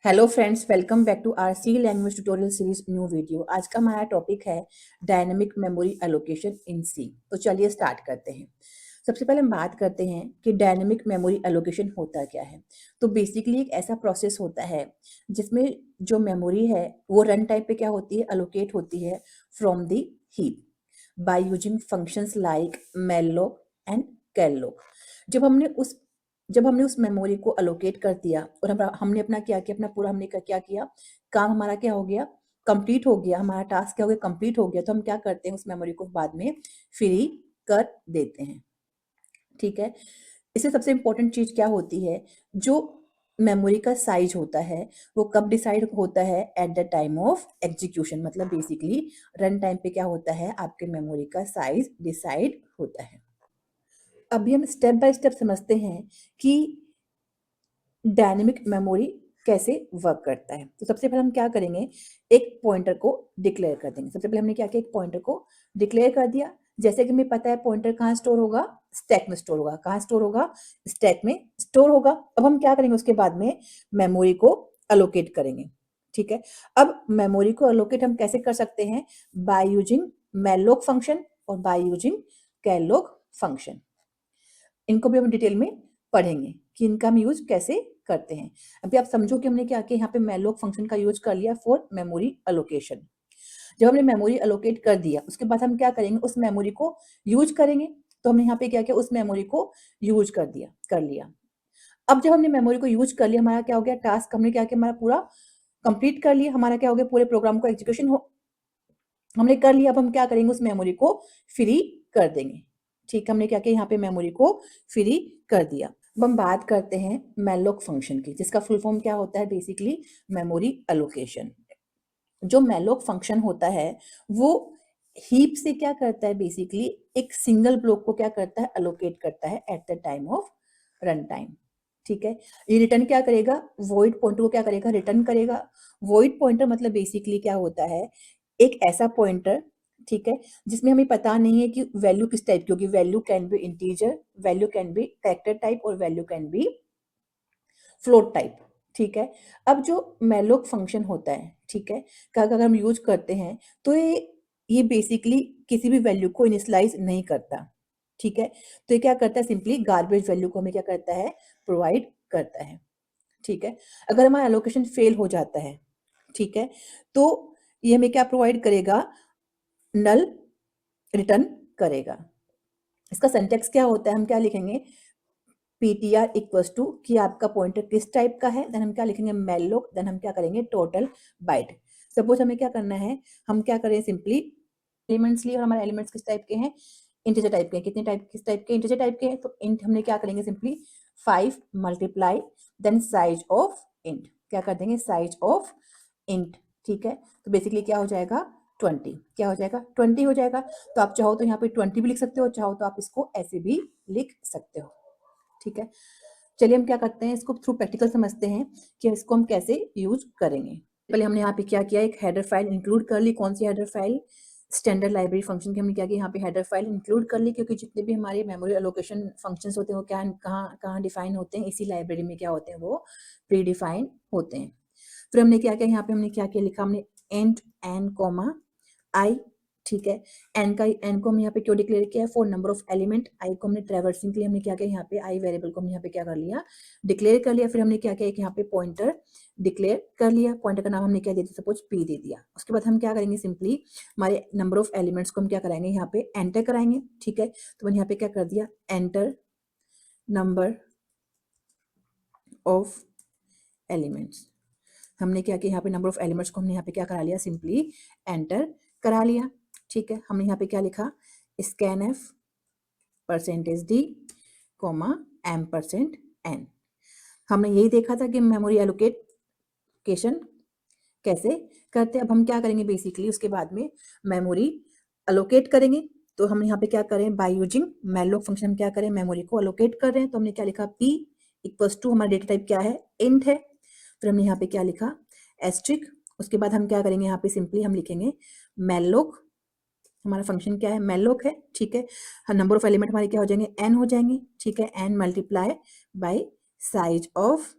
Hello friends, welcome back to our C language tutorial series new video. आज का हमारा topic है dynamic memory allocation in C. तो चलिए स्टार्ट करते हैं। सबसे पहले हम बात करते हैं कि डायनेमिक मेमोरी एलोकेशन होता क्या है। तो बेसिकली एक ऐसा प्रोसेस होता है जिसमें जो मेमोरी है वो रन टाइम पे क्या होती है, एलोकेट होती है from the heap by using functions like malloc and calloc। जब हमने उस जब हमने उस मेमोरी को अलोकेट कर दिया और हमने अपना क्या किया, अपना पूरा हमने क्या किया, काम हमारा क्या हो गया, कंप्लीट हो गया, हमारा टास्क क्या हो गया, कंप्लीट हो गया। तो हम क्या करते हैं, उस मेमोरी को बाद में फ्री कर देते हैं। ठीक है। इससे सबसे इंपॉर्टेंट चीज क्या होती है, जो मेमोरी का साइज होता है वो कब डिसाइड होता है, at the time of execution. मतलब बेसिकली रन टाइम पे क्या होता है, आपके मेमोरी का साइज डिसाइड होता है। अभी हम स्टेप बाय स्टेप समझते हैं कि डायनेमिक मेमोरी कैसे वर्क करता है। तो सबसे पहले हम क्या करेंगे, एक पॉइंटर को डिक्लेयर कर देंगे। सबसे पहले हमने क्या किया, एक पॉइंटर को डिक्लेयर कर दिया। जैसे कि हमें पता है पॉइंटर कहाँ स्टोर होगा, स्टैक में स्टोर होगा। कहाँ स्टोर होगा, स्टैक में स्टोर होगा। अब हम क्या करेंगे, उसके बाद में मेमोरी को अलोकेट करेंगे। ठीक है। अब मेमोरी को अलोकेट हम कैसे कर सकते हैं, बाय यूजिंग malloc फंक्शन और बाय यूजिंग calloc फंक्शन। इनको भी हम डिटेल में पढ़ेंगे कि इनका हम यूज कैसे करते हैं। अभी आप समझो कि हमने क्या किया, यहाँ पे malloc फंक्शन का यूज कर लिया फॉर मेमोरी अलोकेशन। जब हमने मेमोरी अलोकेट कर दिया, उसके बाद हम क्या करेंगे, उस मेमोरी को यूज करेंगे। तो हमने यहाँ पे क्या किया, उस मेमोरी को यूज कर लिया। अब जब हमने मेमोरी को यूज कर लिया, हमारा क्या हो गया, टास्क हमने क्या किया, हमारा पूरा कंप्लीट कर लिया। हमारा क्या हो गया, पूरे प्रोग्राम को एग्जीक्यूशन हमने कर लिया। अब हम क्या करेंगे, उस मेमोरी को फ्री कर देंगे। ठीक है, हमने क्या किया, यहाँ पे मेमोरी को फ्री कर दिया। अब हम बात करते हैं malloc फंक्शन की, जिसका फुल फॉर्म क्या होता है, बेसिकली मेमोरी एलोकेशन। जो malloc फंक्शन होता है वो हीप से क्या करता है, बेसिकली एक सिंगल ब्लॉक को क्या करता है, एलोकेट करता है at the time of run time. ठीक है। ये रिटर्न क्या करेगा, वॉइड पॉइंटर को क्या करेगा, रिटर्न करेगा। वॉइड पॉइंटर मतलब बेसिकली क्या होता है, एक ऐसा पॉइंटर, ठीक है, जिसमें हमें पता नहीं है कि वैल्यू किस टाइप की होगी। Value can be integer, value can be character type और value can be float type. ठीक है। अब जो malloc फंक्शन होता है, ठीक है, का अगर हम यूज करते हैं तो ये बेसिकली किसी भी वैल्यू को इनिशियलाइज नहीं करता। ठीक है। तो ये क्या करता है, सिंपली गार्बेज वैल्यू को हमें क्या करता है, प्रोवाइड करता है। ठीक है। अगर हमारा एलोकेशन फेल हो जाता है, ठीक है, तो ये हमें क्या प्रोवाइड करेगा, नल रिटर्न करेगा। इसका सिंटैक्स क्या होता है, हम क्या लिखेंगे, ptr इक्वल्स टू कि आपका पॉइंटर किस टाइप का है, देन हम क्या लिखेंगे, malloc, देन हम क्या करेंगे, टोटल बाइट। सपोज हमें क्या करना है, हम क्या करें, सिंपली एलिमेंट्स लिए और हमारे एलिमेंट्स किस टाइप के हैं, इंटीजर टाइप के हैं। कितने टाइप, किस टाइप के, इंटीजर टाइप के हैं। तो इंट हमने क्या करेंगे, simply 5 multiply then size of int, क्या कर देंगे, साइज ऑफ इंट। ठीक है। तो बेसिकली क्या हो जाएगा, 20। क्या हो जाएगा, 20 हो जाएगा। तो आप चाहो तो यहाँ पे 20 भी लिख सकते हो, चाहो तो आप इसको ऐसे भी लिख सकते हो। ठीक है। चलिए हम क्या करते हैं, इसको थ्रू प्रैक्टिकल समझते हैं कि इसको हम कैसे यूज करेंगे। पहले हमने यहाँ पे क्या किया, एक हेडर फाइल इंक्लूड कर ली। कौन सी header file, standard library function की हमने क्या किया, यहाँ पे हेडर फाइल इंक्लूड कर ली, क्योंकि जितने भी हमारे मेमोरी एलोकेशन फंक्शंस होते हैं वो क्या, कहाँ कहाँ डिफाइन होते हैं, इसी लाइब्रेरी में क्या होते हैं, वो प्री डिफाइन होते हैं। फिर हमने क्या किया, यहाँ पे हमने क्या किया, लिखा हमने एंड एन कॉमा आई। ठीक है। एन को हमने यहाँ पे क्यों डिक्लेयर किया है, फॉर नंबर ऑफ एलिमेंट। आई को हमने ट्रैवर्सिंग के लिए हमने क्या किया, यहाँ पे आई वेरिएबल को हमने यहाँ पे क्या कर लिया, डिक्लेयर कर लिया। फिर हमने क्या किया, एक यहाँ पे पॉइंटर डिक्लेयर कर लिया। पॉइंटर का नाम हमने क्या दे दिया, सपोज पी दे दिया। उसके बाद हम क्या करेंगे, सिंपली हमारे नंबर ऑफ एलिमेंट्स को हम क्या कराएंगे, यहाँ पे एंटर कराएंगे। ठीक है। तो मैंने यहाँ पे क्या कर दिया, एंटर नंबर ऑफ एलिमेंट्स। हमने क्या किया, यहाँ पे नंबर ऑफ एलिमेंट्स को हमने यहाँ पे क्या करा लिया, सिंपली एंटर करा लिया। ठीक है। हमने यहाँ पे क्या लिखा, scan F percentage D comma M percent N. हमने यही देखा था कि मेमोरी एलोकेशन कैसे करते हैं। अब हम क्या करेंगे, बेसिकली उसके बाद में मेमोरी अलोकेट करेंगे। तो हम यहाँ पे क्या करें, बाय यूजिंग malloc फंक्शन हम क्या करें, मेमोरी को अलोकेट कर रहे हैं। तो हमने क्या लिखा, p इक्वल्स टू, हमारा डेटा टाइप क्या है, इंट है। फिर हमने यहाँ पे क्या लिखा, एस्ट्रिक। उसके बाद हम क्या करेंगे, यहाँ पे सिंपली हम लिखेंगे malloc, हमारा फंक्शन क्या है, malloc है। ठीक है। नंबर ऑफ एलिमेंट हमारे क्या हो जाएंगे, n हो जाएंगे। ठीक है। n multiply by size of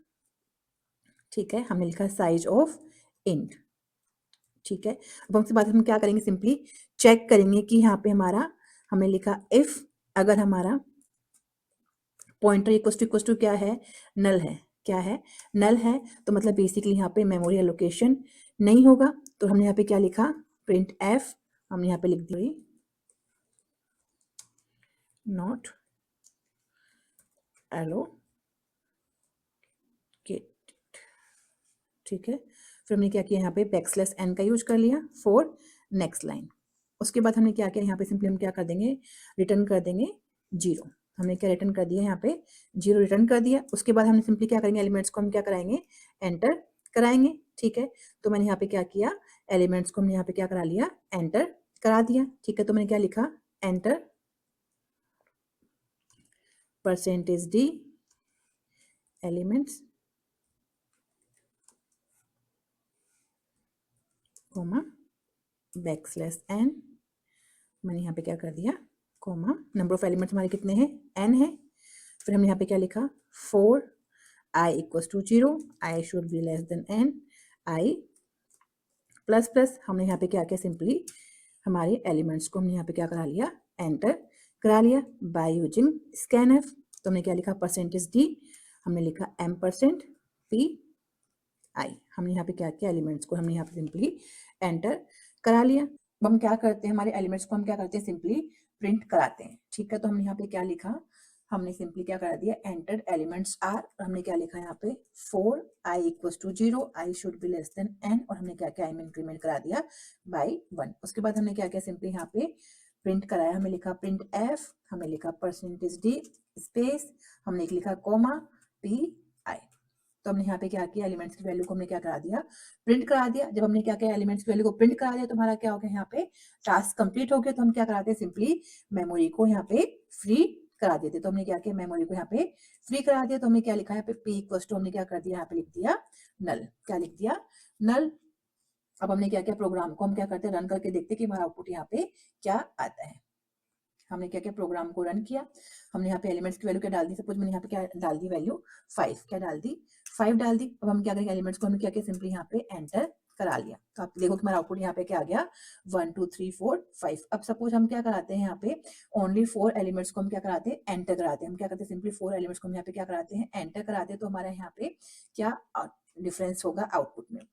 ठीक है, हमने लिखा साइज ऑफ इंट। ठीक है, अब उसके बाद हम क्या करेंगे, सिंपली चेक करेंगे कि यहाँ पे हमारा हमने लिखा इफ अगर हमारा पॉइंटर इक्वल टू क्या है, नल है। क्या है, नल है, तो मतलब बेसिकली यहाँ पे मेमोरी एलोकेशन नहीं होगा। तो हमने यहाँ पे क्या लिखा, प्रिंट एफ, हमने यहाँ पे लिख दी नॉट एलोकेटेड। ठीक है, फिर हमने क्या किया, यहाँ पे बैकस्लैश एन का यूज कर लिया फॉर नेक्स्ट लाइन। उसके बाद हमने क्या किया, यहाँ पे सिंपली हम क्या कर देंगे, रिटर्न कर देंगे 0। हमने क्या रिटर्न कर दिया, यहाँ पे 0 रिटर्न कर दिया। उसके बाद हमने सिंपली क्या करेंगे, एलिमेंट्स को हम क्या कराएंगे, एंटर कराएंगे। ठीक है, तो मैंने यहाँ पे क्या किया, एलिमेंट्स को हमने यहाँ पे क्या करा लिया, एंटर करा दिया। ठीक है, तो मैंने क्या लिखा, enter %d elements comma backslash n, मैंने यहाँ पे क्या कर दिया, कोमा नंबर ऑफ एलिमेंट्स हमारे कितने हैं, n है। फिर हमने यहाँ पे क्या लिखा, for i equals to 0, i should be less than n, i plus plus. हमने यहाँ पे क्या किया, सिंपली हमारे एलिमेंट्स को हमने यहाँ पे क्या करा लिया, एंटर करा लिया बाय यूजिंग स्कैनफ। तो हमने क्या लिखा, %d, हमने लिखा m%p i। हमने यहाँ पे क्या किया, एलिमेंट्स को हमने यहाँ पे सिंपली एंटर करा लिया। अब हम क्या करते हैं, हमारे एलिमेंट्स को हम क्या करते हैं, सिंपली प्रिंट कराते हैं। ठीक है, तो हमने यहाँ पे क्या लिखा, हमने सिंपली क्या करा दिया, एंटर्ड एलिमेंट्स आर, हमने क्या लिखा यहाँ पे, for i equals to 0, i should be less than n, और हमने क्या किया, i में इंक्रीमेंट करा दिया बाय 1। उसके बाद हमने क्या किया, सिंपली यहाँ पे प्रिंट कराया, हमें लिखा प्रिंट f, हमें लिखा %d स्पेस, हमने लिखा कोमा p i। तो हमने यहाँ पे क्या किया, एलिमेंट्स की वैल्यू को हमने क्या करा दिया, प्रिंट करा दिया। जब हमने क्या किया, एलिमेंट्स की वैल्यू को प्रिंट करा दिया, तो हमारा क्या हो गया, यहाँ पे टास्क कंप्लीट हो गया। तो हम क्या कराते हैं, सिंपली मेमोरी को यहाँ पे फ्री करा देते। तो हमने क्या किया, मेमोरी को यहाँ पे फ्री करा दिया। तो हमने क्या लिखा, यहाँ पे p इक्वल्स टू, हमने क्या कर दिया, यहाँ पे लिख दिया नल। क्या लिख दिया, नल। अब हमने क्या किया, प्रोग्राम को हम क्या करते हैं, रन करके देखते हैं कि हमारा आउटपुट यहाँ पे क्या आता है। हमने क्या किया, प्रोग्राम को रन किया, हमने यहाँ पे एलिमेंट्स की वैल्यू क्या डाल दी, सपोज मैंने यहाँ पे क्या डाल दी, वैल्यू 5, क्या डाल दी, 5 डाल दी। अब हम क्या करेंगे, एलिमेंट्स को हमने क्या किया, सिंपली यहाँ पे एंटर करा लिया। तो आप देखो कि हमारा आउटपुट यहाँ पे क्या आ गया, 1 2 3 4 5। अब सपोज हम क्या कराते हैं, यहाँ पे ओनली 4 एलिमेंट्स को हम क्या कराते हैं, एंटर कराते हैं। हम क्या करते हैं, सिंपली 4 एलिमेंट्स को हम यहाँ पे क्या कराते हैं, एंटर कराते हैं। तो हमारा यहाँ पे क्या डिफरेंस होगा आउटपुट में।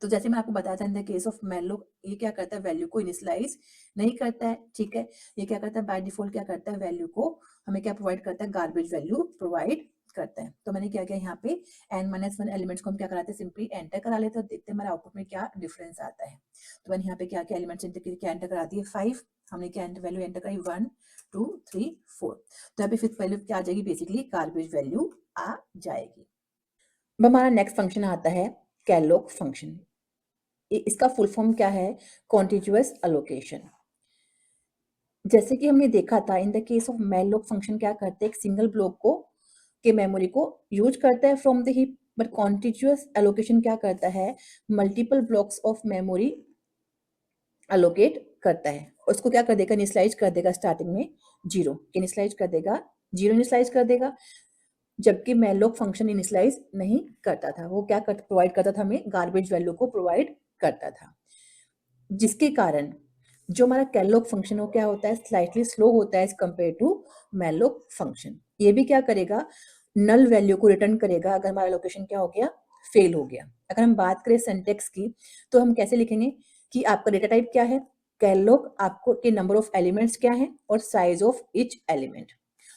तो जैसे मैं आपको बताया था, in the case of malloc, ये क्या करता है, वैल्यू को इनिशियलाइज नहीं करता है। ठीक है, ये क्या करता है, बाय डिफॉल्ट क्या करता है, वैल्यू को हमें क्या प्रोवाइड करता है, गार्बेज वैल्यू प्रोवाइड करता है। तो मैंने क्या किया, यहाँ पे n-1 एलिमेंट्स को हम क्या कराते हैं, सिंपली एंटर करा लेते हैं, देखते हैं हमारे आउटपुट में क्या डिफरेंस आता है। तो मैंने यहाँ पे क्या किया, एलिमेंट्स क्या एंटर करा दिए 5, हमने क्या वैल्यू एंटर कराई 1 2 3 4। तो यहाँ पे फिफ्थ वैल्यू क्या आ जाएगी, बेसिकली गार्बेज वैल्यू आ जाएगी। अब हमारा नेक्स्ट फंक्शन आता है कैलोक फंक्शन। इसका फुल फॉर्म क्या है, कॉन्टिग्युअस अलोकेशन। जैसे कि हमने देखा था, in the case of malloc function क्या करते हैं, एक सिंगल ब्लॉक को के मेमोरी को यूज करता है from the heap, but contiguous allocation क्या करता है, multiple blocks of memory allocate करता है। उसको क्या कर देगा, इनिशियलाइज कर देगा स्टार्टिंग में 0, इनिशियलाइज कर देगा 0, इनिशियलाइज कर देगा। जबकि मैलोक फंक्शन इनिशियलाइज नहीं करता था, वो क्या प्रोवाइड करता था, हमें गार्बेज वैल्यू को प्रोवाइड करता था, जिसके कारण जो हमारा कैलोक फंक्शन हो क्या होता है, स्लाइटली स्लो होता है as compare to malloc function. ये भी क्या करेगा, नल वैल्यू को रिटर्न करेगा अगर हमारा लोकेशन क्या हो गया, फेल हो गया। अगर हम बात करें सिंटेक्स की, तो हम कैसे लिखेंगे कि आपका डेटा टाइप क्या है, कैलोक आपको के नंबर ऑफ एलिमेंट्स क्या है और साइज ऑफ ईच एलिमेंट।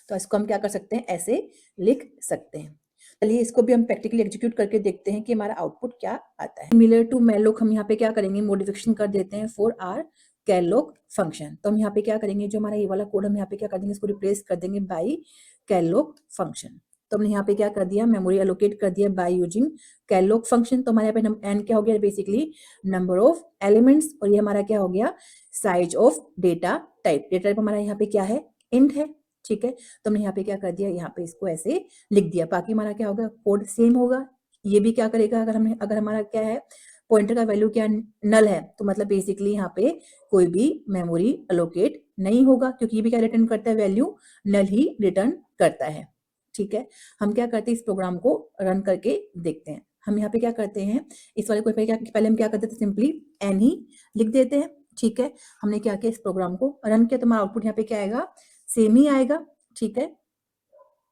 तो इसको हम क्या कर सकते हैं, ऐसे लिख सकते हैं। चलिए इसको भी हम प्रैक्टिकली एग्जीक्यूट करके देखते हैं कि हमारा आउटपुट क्या आता है। सिमिलर टू मैलोक हम यहाँ पे क्या करेंगे, मॉडिफिकेशन कर देते हैं फॉर आर कैलोक फंक्शन। तो हम यहाँ पे क्या करेंगे, जो हमारा ये वाला कोड हम यहाँ पे क्या कर देंगे, इसको रिप्लेस कर देंगे बाई कैलोक फंक्शन। तो हमने यहाँ पे क्या कर दिया, मेमोरी एलोकेट कर दिया बाय यूजिंग कैलोक फंक्शन। तो हमारे यहाँ पे एन क्या हो गया, बेसिकली नंबर ऑफ एलिमेंट्स, और ये हमारा क्या हो गया, size of data type. Data type हमारा यहाँ पे क्या है, इंट है। ठीक है, तो हमने यहाँ पे क्या कर दिया, यहाँ पे इसको ऐसे लिख दिया। बाकी हमारा क्या होगा, कोड सेम होगा। ये भी क्या करेगा, अगर हमारा क्या है, पॉइंटर का वैल्यू क्या नल है, तो मतलब बेसिकली यहाँ पे कोई भी मेमोरी अलोकेट नहीं होगा, क्योंकि ये भी क्या रिटर्न करता है, वैल्यू नल ही रिटर्न करता है। ठीक है, हम क्या करते हैं, इस प्रोग्राम को रन करके देखते हैं। हम यहाँ पे क्या करते हैं, इस वाले को पहले हम क्या करते थे, सिंपली एन ही लिख देते हैं। ठीक है, हमने क्या किया, इस प्रोग्राम को रन किया तो हमारा आउटपुट यहाँ पे क्या आएगा, सेम ही आएगा। ठीक है,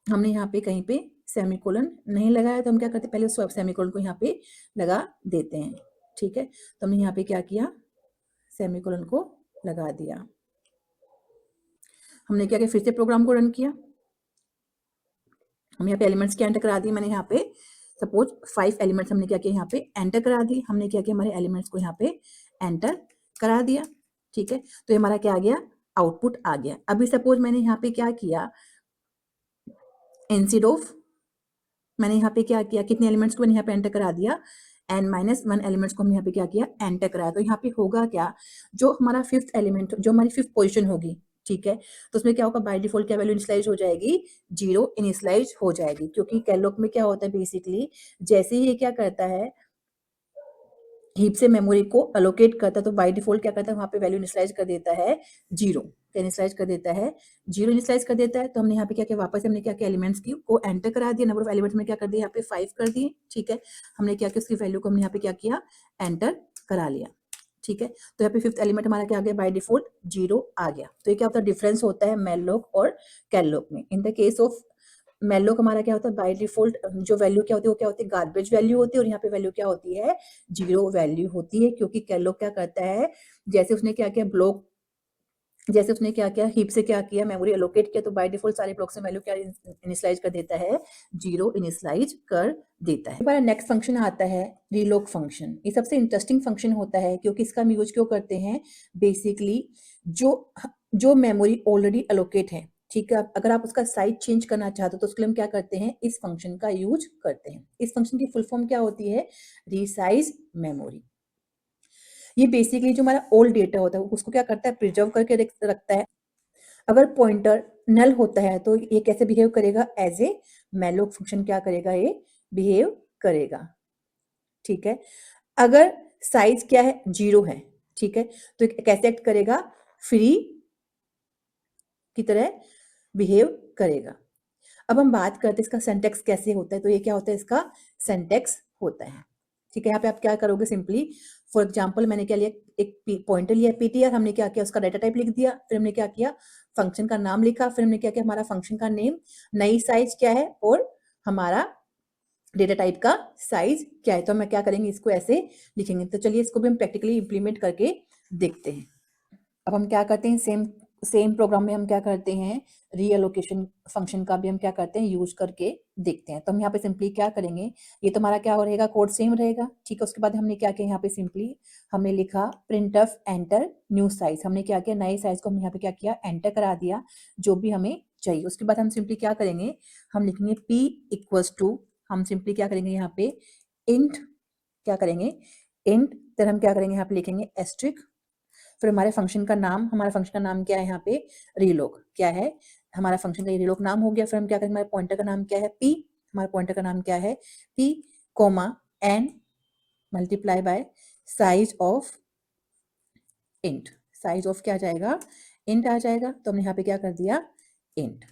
हमने यहाँ पे कहीं पे सेमीकोलन नहीं लगाया तो हम क्या करते हैं, पहले उस सेमीकोलन को यहाँ पे लगा देते हैं। ठीक है, तो हमने यहाँ पे क्या किया, सेमीकोलन को लगा दिया। हमने क्या किया, फिर से प्रोग्राम को रन किया। हम यहाँ पे एलिमेंट्स क्या एंटर करा दिए, मैंने यहाँ पे सपोज 5 एलिमेंट्स हमने क्या किया, यहाँ पे एंटर करा दिए। हमने क्या किया, हमारे एलिमेंट्स को यहाँ पे एंटर करा दिया। ठीक है, तो ये हमारा क्या आ गया, आउटपुट आ गया। अभी सपोज मैंने यहाँ पे क्या किया, इंस्टेड ऑफ मैंने यहाँ पे क्या किया, कितने एलिमेंट्स को मैंने यहाँ पे एंटर करा दिया, n-1 एलिमेंट्स को हमने यहाँ पे क्या किया, एंटर कराया। तो यहाँ पे होगा क्या, जो हमारा 5th एलिमेंट, जो हमारी 5th पोजीशन होगी, ठीक है, तो उसमें क्या होगा, बाय डिफॉल्ट क्या वैल्यू इनिशियलाइज हो जाएगी, 0 इनिशियलाइज हो जाएगी। क्योंकि कैलॉग में क्या होता है, बेसिकली जैसे ही ये क्या करता है, हीप से मेमोरी को अलोकेट करता है, तो बाय डिफॉल्ट क्या करता है, वहां पे वैल्यू इनिशियलाइज कर देता है 0, इनिशियलाइज कर देता है 0, इनिशियलाइज कर देता है। तो हमने यहाँ पे क्या किया, वापस हमने क्या किया, एलिमेंट्स की को एंटर करा दिया, नंबर ऑफ एलिमेंट्स में क्या कर दिया, यहाँ पे 5 कर दिए। ठीक है, हमने क्या किया, उसकी वैल्यू को हमने यहाँ पे क्या किया, एंटर करा लिया। ठीक है, तो यहाँ पे 5th एलिमेंट हमारा क्या आ गया, बाय डिफॉल्ट 0 आ गया। तो ये क्या होता है, डिफरेंस होता है मेलॉग और कैलॉग में। इन द केस ऑफ मेलॉग हमारा क्या होता है, बाय डिफॉल्ट जो वैल्यू क्या होती है, वो क्या होती है, गार्बेज वैल्यू होती है, और यहाँ पे वैल्यू क्या होती है, 0 वैल्यू होती है। क्योंकि कैलॉग क्या करता है, जैसे उसने क्या किया, ब्लॉक जैसे उसने क्या किया, हीप से क्या किया, मेमोरी एलोकेट किया, तो बाय डिफॉल्ट सारे ब्लॉक से वैल्यू क्या इनिशियलाइज कर देता है, 0 इनिशियलाइज कर देता है। हमारा नेक्स्ट फंक्शन आता है रीलोक फंक्शन। ये सबसे इंटरेस्टिंग फंक्शन होता है, क्योंकि इसका हम यूज क्यों करते हैं, बेसिकली जो जो मेमोरी ऑलरेडी एलोकेट है, ठीक है, अगर आप उसका साइज चेंज करना चाहते हो तो उसके लिए हम क्या करते हैं, इस फंक्शन का यूज करते हैं। इस फंक्शन की फुल फॉर्म क्या होती है, रीसाइज मेमोरी। ये बेसिकली जो हमारा ओल्ड डेटा होता है उसको क्या करता है, प्रिजर्व करके रखता है। अगर पॉइंटर नल होता है तो ये कैसे बिहेव करेगा, एज ए मैलोक फंक्शन क्या करेगा, ये बिहेव करेगा। ठीक है, अगर साइज क्या है, 0 है, ठीक है, तो कैसे एक्ट करेगा, फ्री की तरह बिहेव करेगा। अब हम बात करते हैं इसका सिंटैक्स कैसे होता है। तो ये क्या होता है, इसका सिंटैक्स होता है। ठीक है, यहाँ पे आप क्या करोगे, सिंपली फॉर एग्जांपल मैंने क्या लिया, एक पॉइंटर लिया ptr, हमने क्या किया, उसका डाटा टाइप लिख दिया, फिर हमने क्या किया, फंक्शन का नाम लिखा, फिर हमने क्या किया, हमारा फंक्शन का नेम, नई साइज क्या है, और हमारा डेटा टाइप का साइज क्या है। तो हम क्या करेंगे, इसको ऐसे लिखेंगे। तो चलिए इसको भी हम प्रैक्टिकली इंप्लीमेंट करके देखते हैं। अब हम क्या करते हैं, सेम सेम प्रोग्राम में हम क्या करते हैं, रीअलोकेशन फंक्शन का भी हम क्या करते हैं, यूज करके देखते हैं। तो हम यहाँ पे सिंपली क्या करेंगे, ये तो हमारा क्या हो रहेगा, कोड सेम रहेगा। ठीक है, उसके बाद हमने क्या किया, यहाँ पे सिंपली हमने लिखा printf एंटर न्यू साइज। हमने क्या किया, नए साइज को हमने यहाँ पे क्या किया, एंटर करा दिया जो भी हमें चाहिए। उसके बाद हम सिंपली क्या करेंगे, हम लिखेंगे p इक्वल्स टू, हम सिंपली क्या करेंगे, यहाँ पे इंट क्या करेंगे, इंट, फिर हम क्या करेंगे, यहाँ पे लिखेंगे एस्ट्रिक, फिर हमारे फंक्शन का नाम, हमारा फंक्शन का नाम क्या है, यहाँ पे रीलोक क्या है, हमारा फंक्शन का ये रीलोक नाम हो गया। फिर हम क्या करेंगे, हमारे पॉइंटर का नाम क्या है, p, हमारा पॉइंटर का नाम क्या है, p comma n multiply by size of int. Size of क्या आ जाएगा, इंट आ जाएगा। तो हमने यहाँ पे क्या कर दिया, इंट।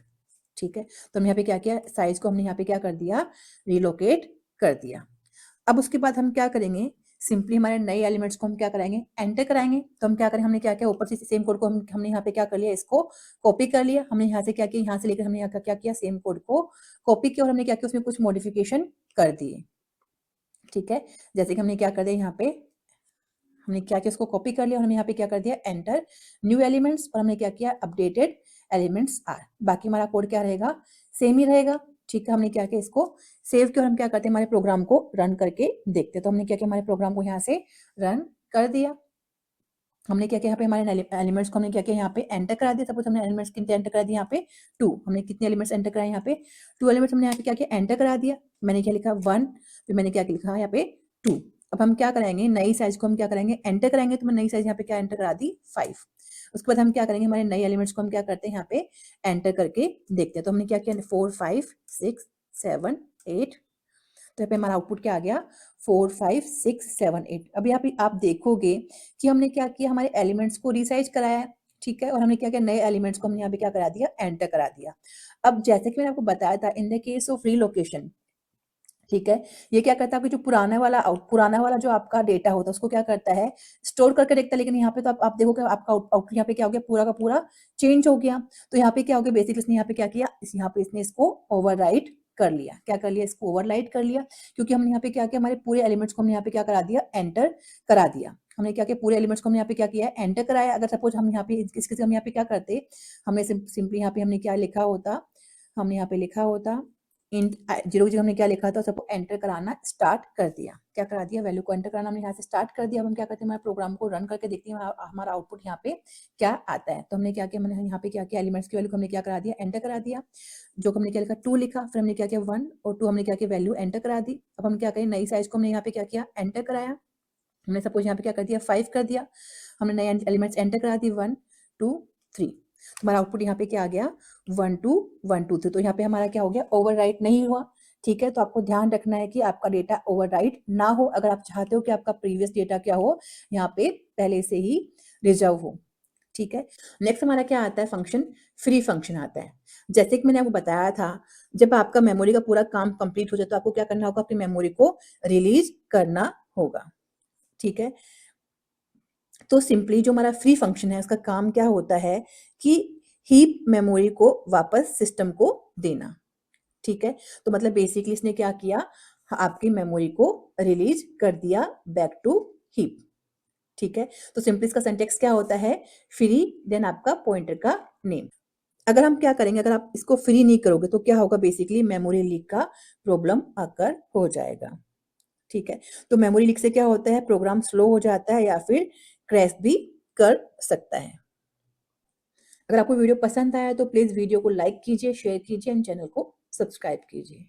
ठीक है, तो हमने यहाँ पे क्या किया, साइज को हमने यहाँ पे क्या कर दिया, रिलोकेट कर दिया। अब उसके बाद हम क्या करेंगे, सिंपली हमारे नए एलिमेंट्स को हम क्या कराएंगे, एंटर कराएंगे। तो हम क्या करें, हमने क्या किया, ऊपर से सेम कोड को हमने यहाँ पे क्या कर लिया, इसको कॉपी कर लिया। हमने यहाँ से क्या किया, यहाँ से लेकर हमने यहाँ का क्या किया, सेम कोड को कॉपी किया, और हमने क्या किया, उसमें कुछ मॉडिफिकेशन कर दिए। ठीक है, जैसे कि हमने क्या कर दिया, यहाँ पे हमने क्या किया, उसको कॉपी कर लिया, और हमने यहाँ पे क्या कर दिया, एंटर न्यू एलिमेंट्स, और हमने क्या किया, अपडेटेड एलिमेंट्स आर। बाकी हमारा कोड क्या रहेगा, सेम ही रहेगा। ठीक है, हमने क्या किया, इसको सेव किया, और हम क्या करते हैं, हमारे प्रोग्राम को रन करके देखते हैं। तो हमने क्या किया, हमारे प्रोग्राम को यहाँ से रन कर दिया। हमने क्या किया, यहाँ पे हमारे एलिमेंट्स को हमने क्या किया, यहाँ पे एंटर करा दिया। सपोज हमने एलिमेंट्स कितने एंटर करा दिए, यहाँ पे 2। हमने कितने एलिमेंट्स एंटर कराए, यहाँ पे 2 एलिमेंट्स हमने यहाँ पे क्या किया, एंटर करा दिया। मैंने क्या लिखा, 1, फिर मैंने क्या लिखा, यहाँ पे 2। अब हम क्या कराएंगे, नई साइज को हम क्या करेंगे, एंटर कराएंगे। तो मैं नई साइज यहाँ पे क्या एंटर करा दी, 5। उसके बाद हम क्या करेंगे, हमारे नए एलिमेंट्स को हम क्या करते हैं, यहाँ पे एंटर करके देखते हैं। तो हमने क्या किया, 4 5 6 7 8, तो यहाँ पे हमारा आउटपुट क्या आ गया, 4 5 6 7 8। अब यहाँ पे आप देखोगे कि हमने क्या किया, हमारे एलिमेंट्स को रिसाइज कराया है। ठीक है, और हमने क्या किया, नए एलिमेंट्स को हमने यहाँ पे क्या करा दिया, एंटर करा दिया। अब जैसे कि मैंने आपको बताया था, in the case of relocation, ठीक है। ये क्या करता है, आपके जो पुराना वाला जो आपका डेटा होता है उसको क्या करता है, स्टोर करके रखता है। लेकिन यहाँ पे तो आप देखोगे आपका आउटपुट यहाँ पे क्या हो गया, पूरा का पूरा चेंज हो गया। तो यहाँ पे क्या हो गया, बेसिकली इसने यहाँ पे क्या किया, यहाँ पे इसने इसको ओवरराइट कर लिया। क्या कर लिया, इसको ओवरराइट कर लिया, क्योंकि हमने यहाँ पे क्या किया, हमारे पूरे एलिमेंट्स को हमने यहाँ पे क्या करा दिया, एंटर करा दिया। हमने क्या किया, पूरे एलिमेंट्स को हमने यहाँ पे क्या किया है, एंटर कराया। अगर सपोज हम यहाँ पे इसके हम यहाँ पे क्या करते, हमने सिंपली यहाँ पे हमने क्या लिखा होता, हमने यहाँ पे लिखा होता इंट 0 की जगह हमने क्या लिखा था, सबको एंटर कराना स्टार्ट कर दिया। क्या करा दिया, वैल्यू को एंटर कराना हमने यहाँ से स्टार्ट कर दिया। अब हम क्या करते हैं, हमारे प्रोग्राम को रन करके देखते हैं हमारा आउटपुट यहाँ पे क्या आता है। तो हमने क्या किया, मैंने यहाँ पे क्या किया, एलिमेंट्स की वैल्यू को हमने क्या करा दिया, एंटर करा दिया। जो हमने क्या लिखा, 2 लिखा, फिर हमने क्या किया, 1 और 2 हमने क्या किया, वैल्यू एंटर करा दी। अब हम क्या करें, नई साइज को हमने यहाँ पे क्या किया, एंटर कराया। हमने सपोज यहाँ पे क्या कर दिया, 5 कर दिया। हमने नए एलिमेंट्स एंटर करा दी, 1 2 3। हमारा आउटपुट यहाँ पे क्या आ गया, 1 2 1 2 3। तो यहाँ पे हमारा क्या हो गया, ओवरराइट नहीं हुआ। ठीक है, तो आपको ध्यान रखना है कि आपका डेटा ओवरराइट ना हो। अगर आप चाहते हो कि आपका प्रीवियस डेटा क्या हो, यहाँ पे पहले से ही रिजर्व हो। ठीक है, नेक्स्ट हमारा क्या आता है, फंक्शन, फ्री फंक्शन आता है। जैसे कि मैंने आपको बताया था, जब आपका मेमोरी का पूरा काम कंप्लीट हो जाए तो आपको क्या करना होगा, अपनी मेमोरी को रिलीज करना होगा। ठीक है, तो सिंपली जो हमारा फ्री फंक्शन है उसका काम क्या होता है कि हीप मेमोरी को वापस सिस्टम को देना। ठीक है, तो मतलब बेसिकली इसने क्या किया, आपकी मेमोरी को रिलीज कर दिया बैक टू हीप। ठीक है, तो सिंपली इसका सिंटैक्स क्या होता है, फ्री देन आपका पॉइंटर का नेम। अगर हम क्या करेंगे, अगर आप इसको फ्री नहीं करोगे तो क्या होगा, बेसिकली मेमोरी लीक का प्रॉब्लम आकर हो जाएगा। ठीक है, तो मेमोरी लीक से क्या होता है, प्रोग्राम स्लो हो जाता है या फिर क्रैश भी कर सकता है। अगर आपको वीडियो पसंद आया तो प्लीज वीडियो को लाइक कीजिए, शेयर कीजिए एंड चैनल को सब्सक्राइब कीजिए।